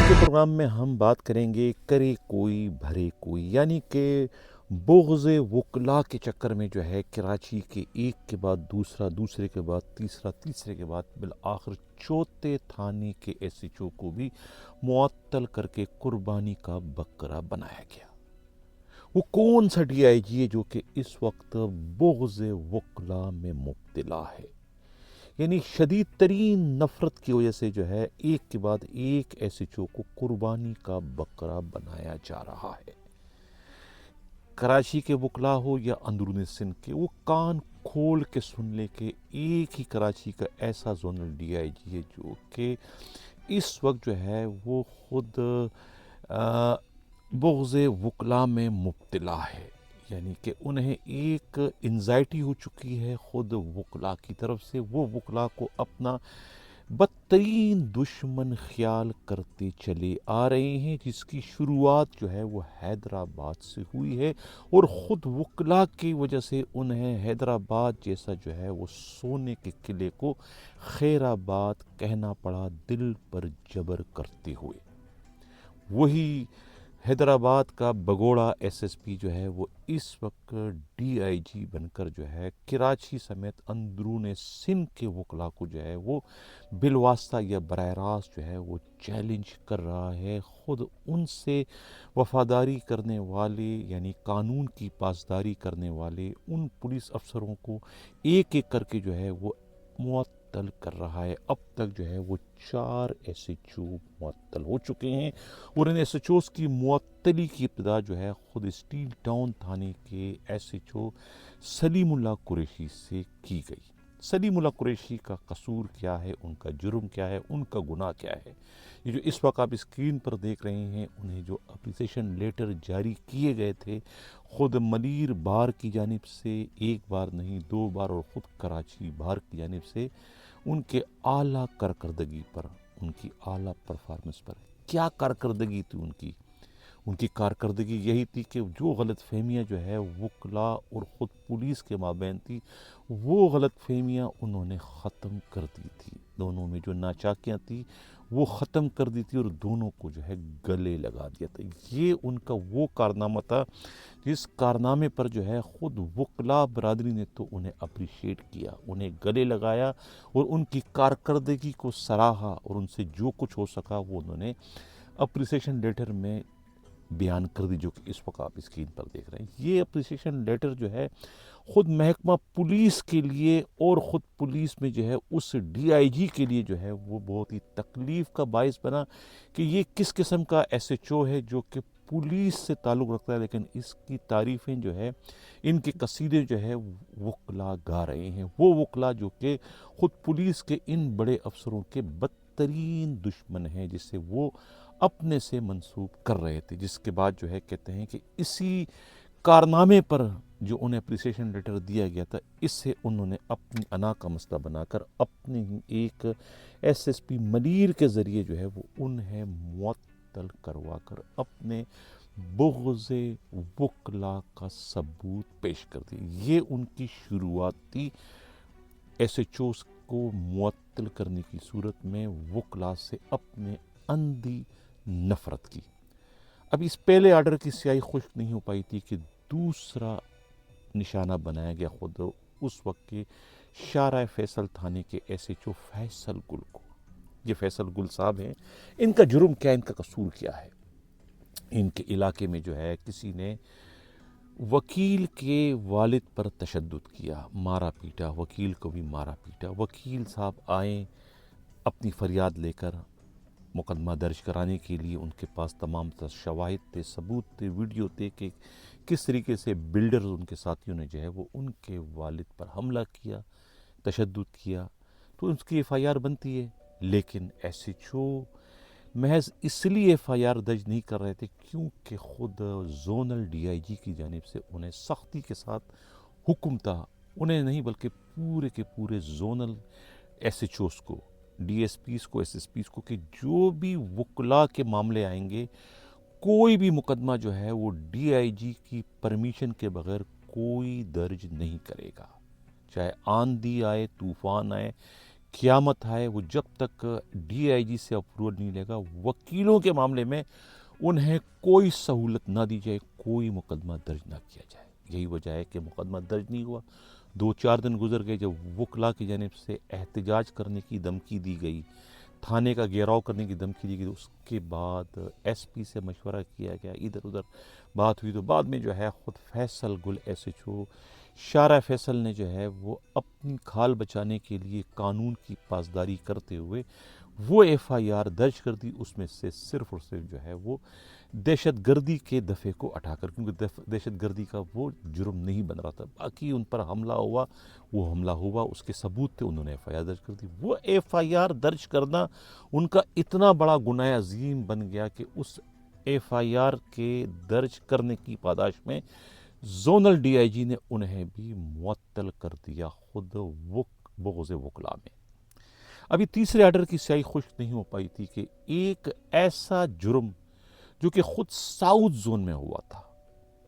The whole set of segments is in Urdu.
کے پروگرام میں ہم بات کریں گے کرے کوئی بھرے کوئی، یعنی کہ بغض وکلا کے چکر میں جو ہے کراچی کے ایک کے بعد دوسرا، دوسرے کے بعد تیسرا، تیسرے کے بعد بالآخر چوتھے تھانے کے ایس ایچ او کو بھی معطل کر کے قربانی کا بکرا بنایا گیا۔ وہ کون سا ڈی آئی جی ہے جو کہ اس وقت بغض وکلا میں مبتلا ہے؟ یعنی شدید ترین نفرت کی وجہ سے جو ہے ایک کے بعد ایک ایس ایچ او کو قربانی کا بکرا بنایا جا رہا ہے۔ کراچی کے وکلا ہو یا اندرون سندھ کے، وہ کان کھول کے سن لے کے ایک ہی کراچی کا ایسا زونل ڈی آئی جی ہے جو کہ اس وقت جو ہے وہ خود بغض وکلا میں مبتلا ہے، یعنی کہ انہیں ایک انزائٹی ہو چکی ہے خود وکلا کی طرف سے۔ وہ وکلا کو اپنا بدترین دشمن خیال کرتے چلے آ رہے ہیں، جس کی شروعات جو ہے وہ حیدرآباد سے ہوئی ہے، اور خود وکلا کی وجہ سے انہیں حیدرآباد جیسا جو ہے وہ سونے کے قلعے کو خیر آباد کہنا پڑا، دل پر جبر کرتے ہوئے۔ وہی حیدرآباد کا بگوڑا ایس ایس پی جو ہے وہ اس وقت ڈی آئی جی بن کر جو ہے کراچی سمیت اندرون سندھ کے وکلا کو جو ہے وہ بالواسطہ یا براہ راست جو ہے وہ چیلنج کر رہا ہے۔ خود ان سے وفاداری کرنے والے، یعنی قانون کی پاسداری کرنے والے ان پولیس افسروں کو ایک ایک کر کے جو ہے وہ معطل کر رہا ہے۔ اب تک جو ہے وہ 4 ایس ایچ او معطل ہو چکے ہیں، اور ان ایس ایچ اوز کی معطلی کی ابتدا جو ہے خود اسٹیل ٹاؤن تھانے کے ایس ایچ او سلیم اللہ قریشی سے کی گئی۔ سلیم اللہ قریشی کا قصور کیا ہے، ان کا جرم کیا ہے، ان کا گناہ کیا ہے؟ یہ جو اس وقت آپ اسکرین پر دیکھ رہے ہیں، انہیں جو اپریسیشن لیٹر جاری کیے گئے تھے خود منیر بار کی جانب سے، ایک بار نہیں 2 بار، اور خود کراچی بار کی جانب سے، ان کے اعلیٰ کارکردگی پر، ان کی اعلیٰ پرفارمنس پر۔ کیا کارکردگی تھی ان کی کارکردگی یہی تھی کہ جو غلط فہمیاں جو ہے وکلا اور خود پولیس کے مابین تھی، وہ غلط فہمیاں انہوں نے ختم کر دی تھی۔ دونوں میں جو ناچاکیاں تھیں وہ ختم کر دی تھی، اور دونوں کو جو ہے گلے لگا دیا تھا۔ یہ ان کا وہ کارنامہ تھا جس کارنامے پر جو ہے خود وکلا برادری نے تو انہیں اپریشیٹ کیا، انہیں گلے لگایا، اور ان کی کارکردگی کو سراہا، اور ان سے جو کچھ ہو سکا وہ انہوں نے اپریسیشن لیٹر میں بیان کر دی، جو کہ اس وقت آپ اسکرین پر دیکھ رہے ہیں۔ یہ اپریسیشن لیٹر جو ہے خود محکمہ پولیس کے لیے اور خود پولیس میں جو ہے اس ڈی آئی جی کے لیے جو ہے وہ بہت ہی تکلیف کا باعث بنا کہ یہ کس قسم کا ایس ایچ او ہے جو کہ پولیس سے تعلق رکھتا ہے، لیکن اس کی تعریفیں جو ہے، ان کے قصیدے جو ہے وکلا گا رہے ہیں۔ وہ وکلا جو کہ خود پولیس کے ان بڑے افسروں کے بدترین دشمن ہیں، جس سے وہ اپنے سے منسوب کر رہے تھے، جس کے بعد جو ہے کہتے ہیں کہ اسی کارنامے پر جو انہیں اپریسیشن لیٹر دیا گیا تھا، اس سے انہوں نے اپنی انا کا مسئلہ بنا کر اپنے ہی ایک ایس ایس پی منیر کے ذریعے جو ہے وہ انہیں معطل کروا کر اپنے بغض وکلا کا ثبوت پیش کر دی۔ یہ ان کی شروعات تھی ایس ایچ اوز کو معطل کرنے کی صورت میں وکلا سے اپنے اندھی نفرت کی۔ اب اس پہلے آرڈر کی سیاہی خشک نہیں ہو پائی تھی کہ دوسرا نشانہ بنایا گیا خود اس وقت کے شارع فیصل تھانے کے ایس ایچ او فیصل گل کو۔ یہ فیصل گل صاحب ہیں، ان کا جرم کیا ہے، ان کا قصور کیا ہے؟ ان کے علاقے میں جو ہے کسی نے وکیل کے والد پر تشدد کیا، مارا پیٹا، وکیل کو بھی مارا پیٹا۔ وکیل صاحب آئیں اپنی فریاد لے کر مقدمہ درج کرانے کے لیے، ان کے پاس تمام شواہد تھے، ثبوت تھے، ویڈیو تھے کہ کس طریقے سے بلڈرز ان کے ساتھیوں نے جو ہے وہ ان کے والد پر حملہ کیا، تشدد کیا، تو اس کی ایف آئی آر بنتی ہے۔ لیکن ایس ایچ او محض اس لیے ایف آئی آر درج نہیں کر رہے تھے کیونکہ خود زونل ڈی آئی جی کی جانب سے انہیں سختی کے ساتھ حکم تھا، انہیں نہیں بلکہ پورے کے پورے زونل ایس ایچ اوز کو، ڈی ایس پیز کو، ایس ایس پیز کو، کہ جو بھی وکلا کے معاملے آئیں گے، کوئی بھی مقدمہ جو ہے وہ ڈی آئی جی کی پرمیشن کے بغیر کوئی درج نہیں کرے گا، چاہے آندھی آئے، طوفان آئے، قیامت آئے وہ جب تک ڈی آئی جی سے اپروول نہیں لے گا وکیلوں کے معاملے میں انہیں کوئی سہولت نہ دی جائے، کوئی مقدمہ درج نہ کیا جائے۔ یہی وجہ ہے کہ مقدمہ درج نہیں ہوا۔ 2-4 دن گزر گئے جب وکلا کی جانب سے احتجاج کرنے کی دھمکی دی گئی، تھانے کا گھیراؤ کرنے کی دھمکی دی گئی، اس کے بعد ایس پی سے مشورہ کیا گیا، ادھر ادھر بات ہوئی، تو بعد میں جو ہے خود فیصل گل ایس ایچ او شارع فیصل نے جو ہے وہ اپنی کھال بچانے کے لیے قانون کی پاسداری کرتے ہوئے وہ ایف آئی آر درج کر دی، اس میں سے صرف اور صرف جو ہے وہ دہشت گردی کے دفعے کو اٹھا کر، کیونکہ دہشت گردی کا وہ جرم نہیں بن رہا تھا، باقی ان پر حملہ ہوا، وہ حملہ ہوا، اس کے ثبوت تھے، انہوں نے ایف آئی آر درج کر دی۔ وہ ایف آئی آر درج کرنا ان کا اتنا بڑا گناہ عظیم بن گیا کہ اس ایف آئی آر کے درج کرنے کی پاداش میں زونل ڈی آئی جی نے انہیں بھی معطل کر دیا خود بغض وکلا میں۔ ابھی تیسرے آرڈر کی سیاہی خشک نہیں ہو پائی تھی کہ ایک ایسا جرم جو کہ خود ساؤتھ زون میں ہوا تھا،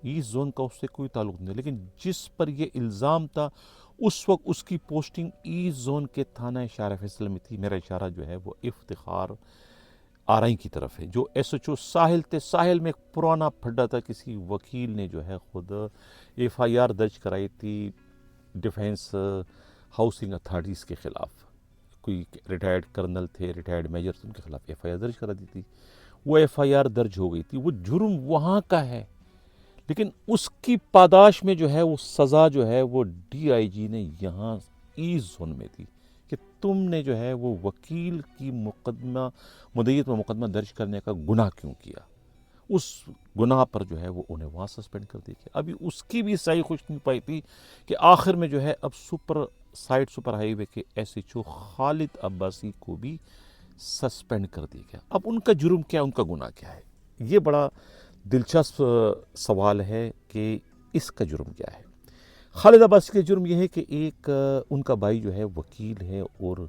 ایسٹ زون کا اس سے کوئی تعلق نہیں، لیکن جس پر یہ الزام تھا اس وقت اس کی پوسٹنگ ایسٹ زون کے تھانہ شارع فیصل میں تھی۔ میرا اشارہ جو ہے وہ افتخار آرائی کی طرف ہے، جو ایس ایچ او ساحل تھے۔ ساحل میں ایک پرانا پھڈا تھا، کسی وکیل نے جو ہے خود ایف آئی آر درج کرائی تھی ڈیفینس ہاؤسنگ اتھارٹیز کے خلاف، کوئی ریٹائرڈ کرنل تھے، ریٹائرڈ میجر تھے، ان کے خلاف ایف آئی آر درج کرا دی تھی۔ وہ ایف آئی آر درج ہو گئی تھی، وہ جرم وہاں کا ہے، لیکن اس کی پاداش میں جو ہے وہ سزا جو ہے وہ ڈی آئی جی نے یہاں ایسٹ زون میں دی کہ تم نے جو ہے وہ وکیل کی مدعیت میں مقدمہ درج کرنے کا گناہ کیوں کیا، اس گناہ پر جو ہے وہ انہیں وہاں سسپینڈ کر دیا گیا۔ ابھی اس کی بھی صحیح خوش نہیں پائی تھی کہ آخر میں جو ہے اب سپر ہائی وے کے ایس ایچ او خالد عباسی کو بھی سسپینڈ کر دیا گیا۔ اب ان کا جرم کیا، ان کا گناہ کیا ہے؟ یہ بڑا دلچسپ سوال ہے کہ اس کا جرم کیا ہے۔ خالد عباسی کا جرم یہ ہے کہ ایک ان کا بھائی جو ہے وکیل ہے اور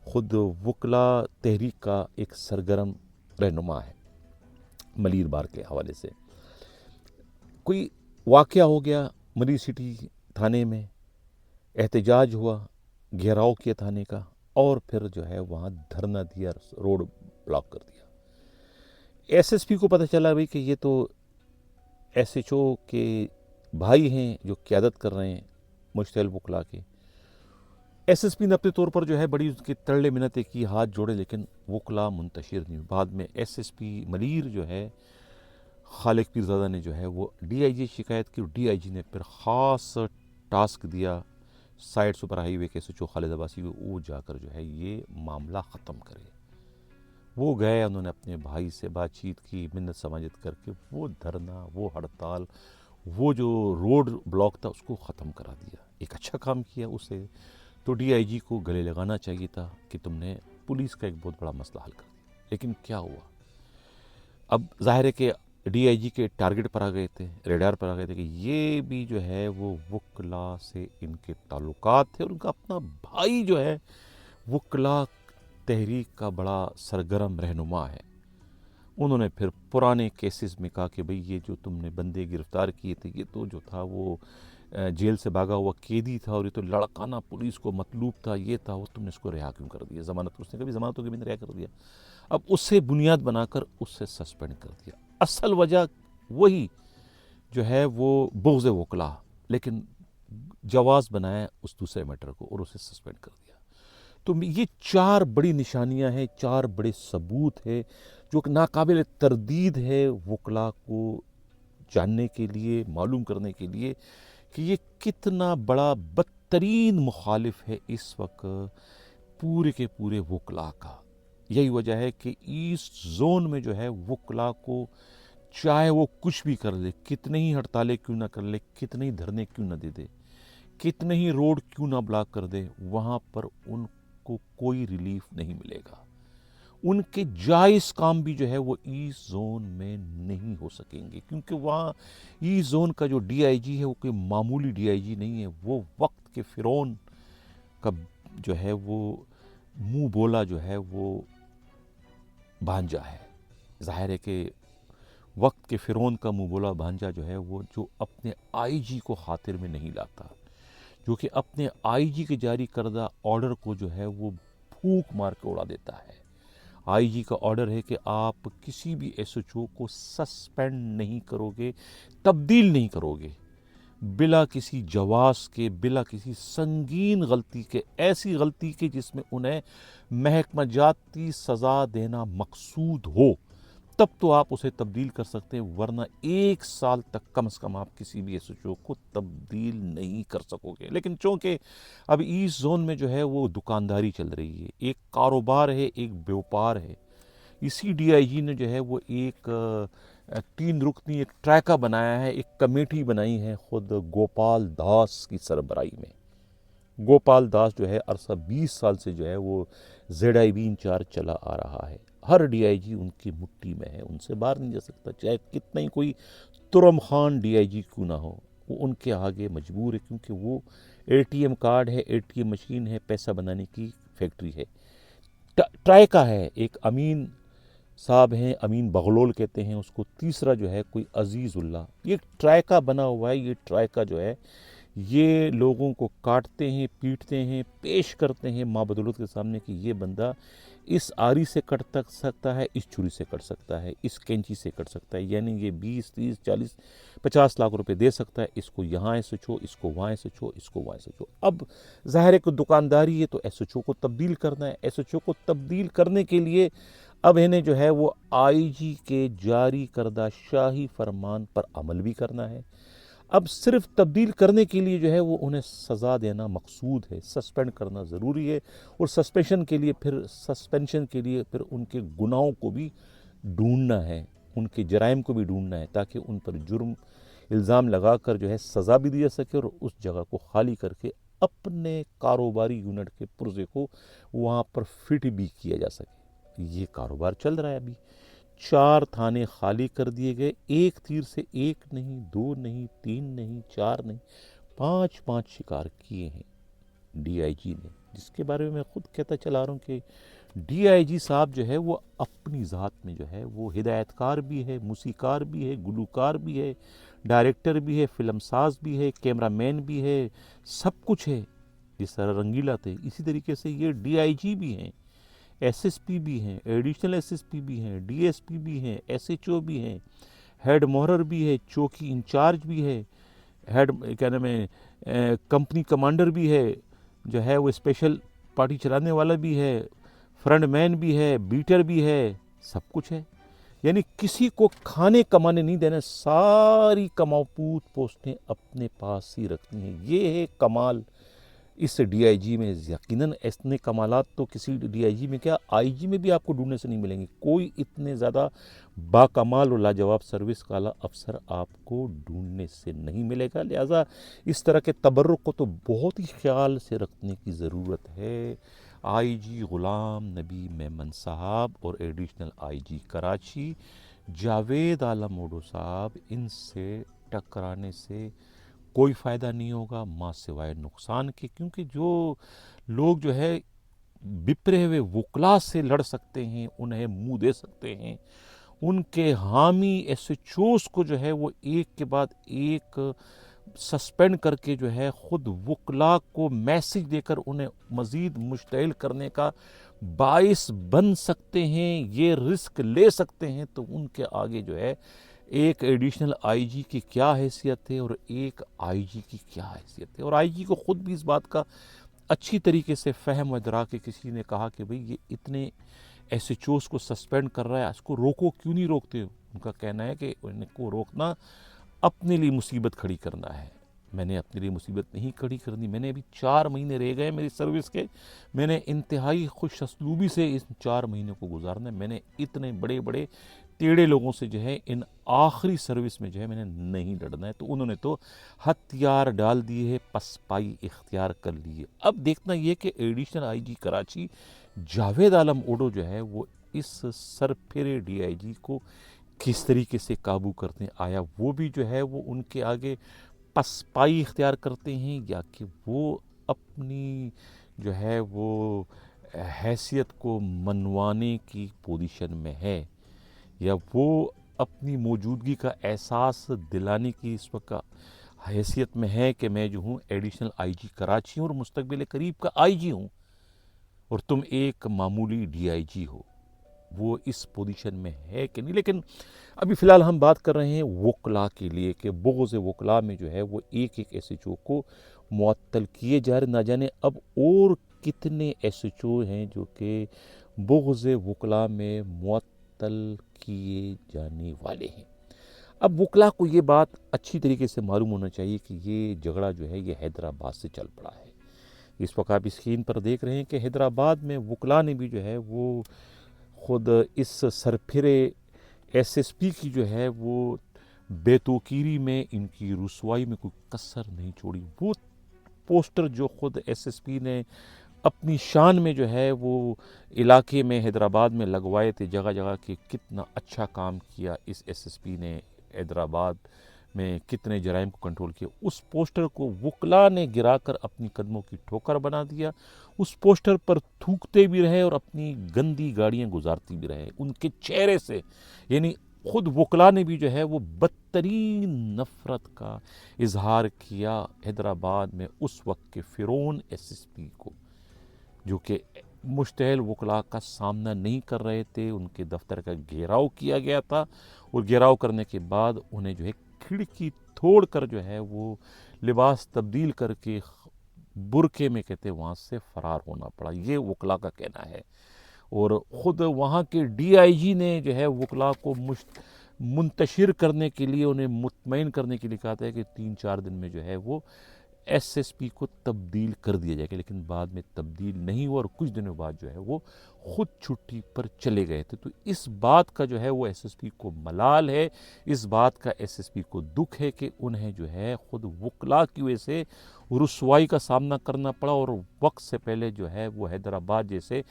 خود وکلا تحریک کا ایک سرگرم رہنما ہے، ملیر بار کے حوالے سے کوئی واقعہ ہو گیا ملیر سٹی تھانے میں، احتجاج ہوا، گھیراؤ کیا تھانے کا، اور پھر جو ہے وہاں دھرنا دیا، روڈ بلاک کر دیا۔ ایس ایس پی کو پتہ چلا بھئی کہ یہ تو ایس ایچ او کے بھائی ہیں جو قیادت کر رہے ہیں مشتعل وکلا کے۔ ایس ایس پی نے اپنے طور پر جو ہے بڑی اس کی ترلے منتیں کی، ہاتھ جوڑے، لیکن وکلا منتشر نہیں ہوئی۔ بعد میں ایس ایس پی ملیر جو ہے خالق پیرزادہ نے جو ہے وہ ڈی آئی جی شکایت کی، اور ڈی آئی جی نے پھر خاص ٹاسک دیا سائڈ سپر ہائی وے کے ایس ایچ او خالد عباسی کو، وہ جا کر جو ہے یہ معاملہ ختم کرے۔ وہ گئے، انہوں نے اپنے بھائی سے بات چیت کی، منت سماجت کر کے وہ دھرنا، وہ ہڑتال، وہ جو روڈ بلاک تھا اس کو ختم کرا دیا۔ ایک اچھا کام کیا اسے، تو ڈی آئی جی کو گلے لگانا چاہیے تھا کہ تم نے پولیس کا ایک بہت بڑا مسئلہ حل کر دیا۔ لیکن کیا ہوا؟ اب ظاہر ہے کہ ڈی آئی جی کے ٹارگٹ پر آ گئے تھے، ریڈار پر آ گئے تھے کہ یہ بھی جو ہے وہ وکلا سے ان کے تعلقات تھے، اور ان کا اپنا بھائی جو ہے وکلا تحریک کا بڑا سرگرم رہنما ہے۔ انہوں نے پھر پرانے کیسز میں کہا کہ بھئی یہ جو تم نے بندے گرفتار کیے تھے، یہ تو جو تھا وہ جیل سے بھاگا ہوا قیدی تھا، اور یہ تو لڑکانہ پولیس کو مطلوب تھا، یہ تھا وہ، تم نے اس کو رہا کیوں کر دیا؟ ضمانت، اس نے کبھی ضمانت ہو کے بھی نہیں رہا کر دیا۔ اب اس سے بنیاد بنا کر اس سے سسپینڈ کر دیا۔ اصل وجہ وہی جو ہے وہ بغض وکلا، لیکن جواز بنایا اس دوسرے میٹر کو اور اسے سسپینڈ کر دیا۔ تو یہ 4 بڑی نشانیاں ہیں، 4 بڑے ثبوت ہیں جو کہ ناقابل تردید ہے وکلا کو جاننے کے لیے، معلوم کرنے کے لیے کہ یہ کتنا بڑا بدترین مخالف ہے اس وقت پورے کے پورے وکلا کا۔ یہی وجہ ہے کہ ایسٹ زون میں جو ہے وکلا کو چاہے وہ کچھ بھی کر لے، کتنے ہی ہڑتالیں کیوں نہ کر لے، کتنے ہی دھرنے کیوں نہ دے دے، کتنے ہی روڈ کیوں نہ بلاک کر دے، وہاں پر ان کو کوئی ریلیف نہیں ملے گا۔ ان کے جائز کام بھی جو ہے وہ ایسٹ زون میں نہیں ہو سکیں گے، کیونکہ وہاں ایسٹ زون کا جو ڈی آئی جی ہے وہ کوئی معمولی ڈی آئی جی نہیں ہے، وہ وقت کے فرعون کا جو ہے وہ منہ بولا جو ہے وہ بھانجا ہے۔ ظاہر ہے کہ وقت کے فرعون کا منہ بولا بھانجا جو ہے وہ جو اپنے آئی جی کو خاطر میں نہیں لاتا، جو کہ اپنے آئی جی کے جاری کردہ آرڈر کو جو ہے وہ پھونک مار کے اڑا دیتا ہے۔ آئی جی کا آرڈر ہے کہ آپ کسی بھی ایس ایچ او کو سسپینڈ نہیں کرو گے، تبدیل نہیں کرو گے، بلا کسی جواز کے، بلا کسی سنگین غلطی کے، ایسی غلطی کے جس میں انہیں محکمہ جاتی سزا دینا مقصود ہو، تب تو آپ اسے تبدیل کر سکتے ہیں، ورنہ 1 سال تک کم از کم آپ کسی بھی ایس ایچ او کو تبدیل نہیں کر سکو گے۔ لیکن چونکہ اب ایسٹ زون میں جو ہے وہ دکانداری چل رہی ہے، ایک کاروبار ہے، ایک بیوپار ہے، اسی ڈی آئی جی نے جو ہے وہ ایک 3 رکنی ایک ٹریکا بنایا ہے، ایک کمیٹی بنائی ہے خود گوپال داس کی سربراہی میں۔ گوپال داس جو ہے عرصہ 20 سال سے جو ہے وہ زیڈ آئی بی انچارج چلا آ رہا ہے۔ ہر ڈی آئی جی ان کی مٹھی میں ہے، ان سے باہر نہیں جا سکتا، چاہے کتنا ہی کوئی ترم خان ڈی آئی جی کیوں نہ ہو، وہ ان کے آگے مجبور ہے، کیونکہ وہ اے ٹی ایم کارڈ ہے، اے ٹی ایم مشین ہے، پیسہ بنانے کی فیکٹری ہے۔ ٹرائکا ہے، ایک امین صاحب ہیں، امین بغلول کہتے ہیں اس کو، تیسرا جو ہے کوئی عزیز اللہ، یہ ٹرائکا بنا ہوا ہے۔ یہ ٹرائکا جو ہے یہ لوگوں کو کاٹتے ہیں، پیٹتے ہیں، پیش کرتے ہیں ماں بدولت کے سامنے کہ یہ بندہ اس آری سے کٹ سکتا ہے، اس چھری سے کٹ سکتا ہے، اس کینچی سے کٹ سکتا ہے، یعنی یہ 20 30 40 50 لاکھ روپے دے سکتا ہے، اس کو یہاں ایسے چھو، اس کو وہاں ایسے چھو، اس کو وہاں ایسے چھو۔ اب ظاہر ہے کہ دکانداری ہے تو ایس ایچ او کو تبدیل کرنا ہے، ایس ایچ او کو تبدیل کرنے کے لیے اب انہیں جو ہے وہ آئی جی کے جاری کردہ شاہی فرمان پر عمل بھی کرنا ہے۔ اب صرف تبدیل کرنے کے لیے جو ہے وہ انہیں سزا دینا مقصود ہے، سسپینڈ کرنا ضروری ہے، اور سسپینشن کے لیے پھر ان کے گناہوں کو بھی ڈھونڈنا ہے، ان کے جرائم کو بھی ڈھونڈنا ہے، تاکہ ان پر جرم الزام لگا کر جو ہے سزا بھی دی جا سکے، اور اس جگہ کو خالی کر کے اپنے کاروباری یونٹ کے پرزے کو وہاں پر فٹ بھی کیا جا سکے۔ یہ کاروبار چل رہا ہے ابھی۔ 4 تھانے خالی کر دیے گئے، ایک تیر سے 1 نہیں، 2 نہیں، 3 نہیں، 4 نہیں، 5 شکار کیے ہیں ڈی آئی جی نے، جس کے بارے میں خود کہتا چلا رہا ہوں کہ ڈی آئی جی صاحب جو ہے وہ اپنی ذات میں جو ہے وہ ہدایت کار بھی ہے، موسیقار بھی ہے، گلوکار بھی ہے، ڈائریکٹر بھی ہے، فلم ساز بھی ہے، کیمرہ مین بھی ہے، سب کچھ ہے۔ جس طرح رنگیلا تھے، اسی طریقے سے یہ ڈی آئی جی بھی ہیں، ایس ایس پی بھی ہیں، ایڈیشنل ایس ایس پی بھی ہیں، ڈی ایس پی بھی ہیں، ایس ایچ او بھی ہیں، ہیڈ محرر بھی ہے، چوکی انچارج بھی ہے، ہیڈ کیا نام ہے کمپنی کمانڈر بھی ہے، جو ہے وہ اسپیشل پارٹی چلانے والا بھی ہے، فرنٹ مین بھی ہے، بیٹر بھی ہے، سب کچھ ہے۔ یعنی کسی کو کھانے کمانے نہیں دینا، ساری کماؤ پوت پوسٹیں اپنے پاس ہی رکھنی ہیں۔ یہ ہے کمال اس ڈی آئی جی میں۔ یقیناً اتنے کمالات تو کسی ڈی آئی جی میں کیا، آئی جی میں بھی آپ کو ڈھونڈنے سے نہیں ملیں گے، کوئی اتنے زیادہ باکمال اور لاجواب سروس والا افسر آپ کو ڈھونڈنے سے نہیں ملے گا۔ لہٰذا اس طرح کے تبرک کو تو بہت ہی خیال سے رکھنے کی ضرورت ہے۔ آئی جی غلام نبی میمن صاحب اور additional I G Karachi Javed Alam Odho صاحب، ان سے ٹکرانے سے کوئی فائدہ نہیں ہوگا ماں سوائے نقصان کے، کیونکہ جو لوگ جو ہے بپرے ہوئے وکلا سے لڑ سکتے ہیں، انہیں منہ دے سکتے ہیں، ان کے حامی ایس ایچ اوز کو جو ہے وہ ایک کے بعد ایک سسپینڈ کر کے جو ہے خود وکلا کو میسج دے کر انہیں مزید مشتعل کرنے کا باعث بن سکتے ہیں، یہ رسک لے سکتے ہیں، تو ان کے آگے جو ہے ایک ایڈیشنل آئی جی کی کیا حیثیت ہے اور ایک آئی جی کی کیا حیثیت ہے۔ اور آئی جی کو خود بھی اس بات کا اچھی طریقے سے فہم و ادراک ہے۔ کسی نے کہا کہ بھئی یہ اتنے ایس ایچ اوز کو سسپینڈ کر رہا ہے، اس کو روکو، کیوں نہیں روکتے ہو؟ ان کا کہنا ہے کہ ان کو روکنا اپنے لیے مصیبت کھڑی کرنا ہے۔ میں نے اپنے لیے مصیبت نہیں کھڑی کرنی، میں نے ابھی 4 مہینے رہ گئے میری سروس کے، میں نے انتہائی خوش اسلوبی سے اس 4 مہینے کو گزارنا ہے۔ میں نے اتنے بڑے بڑے ٹیڑے لوگوں سے جو ہے ان آخری سروس میں جو ہے میں نے نہیں لڑنا ہے، تو انہوں نے تو ہتھیار ڈال دیے ہے، پسپائی اختیار کر لی ہے۔ اب دیکھنا یہ کہ additional I G Karachi Javed Alam Odho جو ہے وہ اس سرپھرے ڈی آئی جی کو کس طریقے سے قابو کرتے ہیں، آیا وہ بھی جو ہے وہ ان کے آگے پسپائی اختیار کرتے ہیں، یا کہ وہ اپنی جو ہے وہ حیثیت کو منوانے کی پوزیشن میں ہے، یا وہ اپنی موجودگی کا احساس دلانے کی اس وقت حیثیت میں ہے کہ میں جو ہوں ایڈیشنل آئی جی کراچی ہوں اور مستقبل قریب کا آئی جی ہوں، اور تم ایک معمولی ڈی آئی جی ہو، وہ اس پوزیشن میں ہے کہ نہیں؟ لیکن ابھی فی الحال ہم بات کر رہے ہیں وکلا کے لیے کہ بغض وکلا میں جو ہے وہ ایک ایک ایس ایچ او کو معطل کیے جا رہے، نہ جانے اب اور کتنے ایس ایچ او ہیں جو کہ بغض وکلا میں معطل کیے جانے والے ہیں۔ اب وکلا کو یہ بات اچھی طریقے سے معلوم ہونا چاہیے کہ یہ جھگڑا جو ہے یہ حیدرآباد سے چل پڑا ہے۔ اس وقت آپ اسکرین پر دیکھ رہے ہیں کہ حیدرآباد میں وکلا نے بھی جو ہے وہ خود اس سرپھرے ایس ایس پی کی جو ہے وہ بے توقیری میں، ان کی رسوائی میں کوئی کسر نہیں چھوڑی۔ وہ پوسٹر جو خود ایس ایس پی نے اپنی شان میں جو ہے وہ علاقے میں حیدرآباد میں لگوائے تھے جگہ جگہ کہ کتنا اچھا کام کیا اس ایس ایس پی نے، حیدرآباد میں کتنے جرائم کو کنٹرول کیا، اس پوسٹر کو وکلا نے گرا کر اپنی قدموں کی ٹھوکر بنا دیا۔ اس پوسٹر پر تھوکتے بھی رہے اور اپنی گندی گاڑیاں گزارتی بھی رہے ان کے چہرے سے، یعنی خود وکلا نے بھی جو ہے وہ بدترین نفرت کا اظہار کیا حیدرآباد میں اس وقت کے فرعون ایس ایس پی کو، جو کہ مشتعل وکلا کا سامنا نہیں کر رہے تھے۔ ان کے دفتر کا گھیراؤ کیا گیا تھا اور گھیراؤ کرنے کے بعد انہیں جو ہے کھڑکی توڑ کر جو ہے وہ لباس تبدیل کر کے برقعے میں کہتے وہاں سے فرار ہونا پڑا، یہ وکلا کا کہنا ہے۔ اور خود وہاں کے ڈی آئی جی نے جو ہے وکلا کو منتشر کرنے کے لیے، انہیں مطمئن کرنے کے لیے کہا تھا کہ 3-4 دن میں جو ہے وہ ایس ایس پی کو تبدیل کر دیا جائے گا، لیکن بعد میں تبدیل نہیں ہوا اور کچھ دنوں بعد جو ہے وہ خود چھٹی پر چلے گئے تھے۔ تو اس بات کا جو ہے وہ ایس ایس پی کو ملال ہے، اس بات کا ایس ایس پی کو دکھ ہے کہ انہیں جو ہے خود وکلا کی وجہ سے رسوائی کا سامنا کرنا پڑا اور وقت سے پہلے جو ہے وہ حیدرآباد جیسے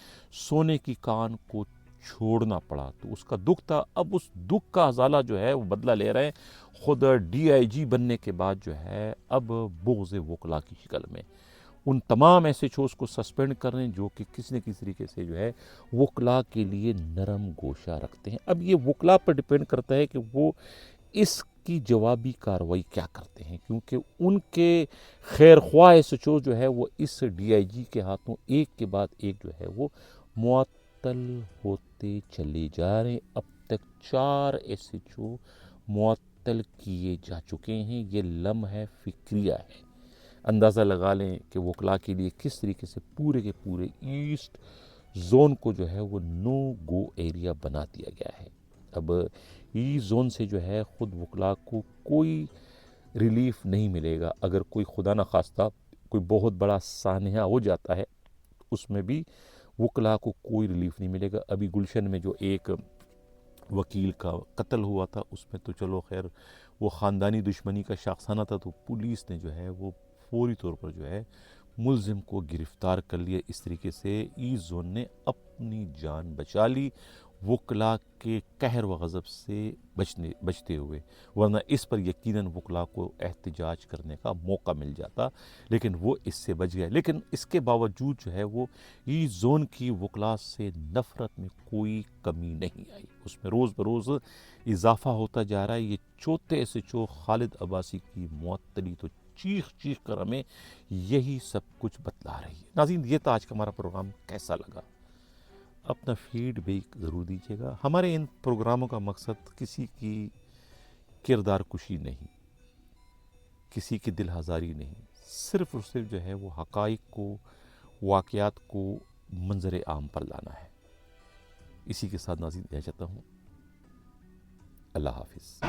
سونے کی کان کو چھوڑنا پڑا۔ تو اس کا دکھ تھا، اب اس دکھ کا ازالہ جو ہے وہ بدلہ لے رہے ہیں خود ڈی آئی جی بننے کے بعد جو ہے اب بغض وکلا کی شکل میں ان تمام ایس ایچ اوز کو سسپینڈ کر رہے ہیں جو کہ کسی نہ کسی طریقے سے جو ہے وکلا کے لیے نرم گوشہ رکھتے ہیں۔ اب یہ وکلا پر ڈیپینڈ کرتا ہے کہ وہ اس کی جوابی کارروائی کیا کرتے ہیں، کیونکہ ان کے خیر خواہ ایس ایچ او جو ہے وہ اس ڈی آئی جی کے ہاتھوں ایک کے بعد ایک جو ہے وہ معطل ہوتے چلے جا رہے ہیں۔ اب تک 4 ایس ایچ او معطل کیے جا چکے ہیں۔ یہ لمحہ فکریہ ہے، اندازہ لگا لیں کہ وکلا کے لیے کس طریقے سے پورے کے پورے ایسٹ زون کو جو ہے وہ نو گو ایریا بنا دیا گیا ہے۔ اب ایسٹ زون سے جو ہے خود وکلا کو کوئی ریلیف نہیں ملے گا۔ اگر کوئی خدا نخواستہ کوئی بہت بڑا سانحہ ہو جاتا ہے اس میں بھی وکلا کو کوئی ریلیف نہیں ملے گا۔ ابھی گلشن میں جو ایک وکیل کا قتل ہوا تھا اس میں تو چلو خیر وہ خاندانی دشمنی کا شاخسانہ تھا، تو پولیس نے جو ہے وہ فوری طور پر جو ہے ملزم کو گرفتار کر لیا۔ اس طریقے سے ایسٹ زون نے اپنی جان بچا لی وکلا کے قہر و غضب سے بچتے ہوئے، ورنہ اس پر یقیناً وکلا کو احتجاج کرنے کا موقع مل جاتا، لیکن وہ اس سے بچ گئے۔ لیکن اس کے باوجود جو ہے وہ ایسٹ زون کی وکلا سے نفرت میں کوئی کمی نہیں آئی، اس میں روز بروز اضافہ ہوتا جا رہا ہے۔ یہ چوتھے ایس ایچ او خالد عباسی کی معطلی تو چیخ چیخ کر ہمیں یہی سب کچھ بتلا رہی ہے۔ ناظرین، یہ تھا آج کا ہمارا پروگرام، کیسا لگا؟ اپنا فیڈ بیک ضرور دیجیے گا۔ ہمارے ان پروگراموں کا مقصد کسی کی کردار کشی نہیں، کسی کی دل ہزاری نہیں، صرف اور صرف جو ہے وہ حقائق کو، واقعات کو منظر عام پر لانا ہے۔ اسی کے ساتھ ناظرین اجازت چاہتا ہوں، اللہ حافظ۔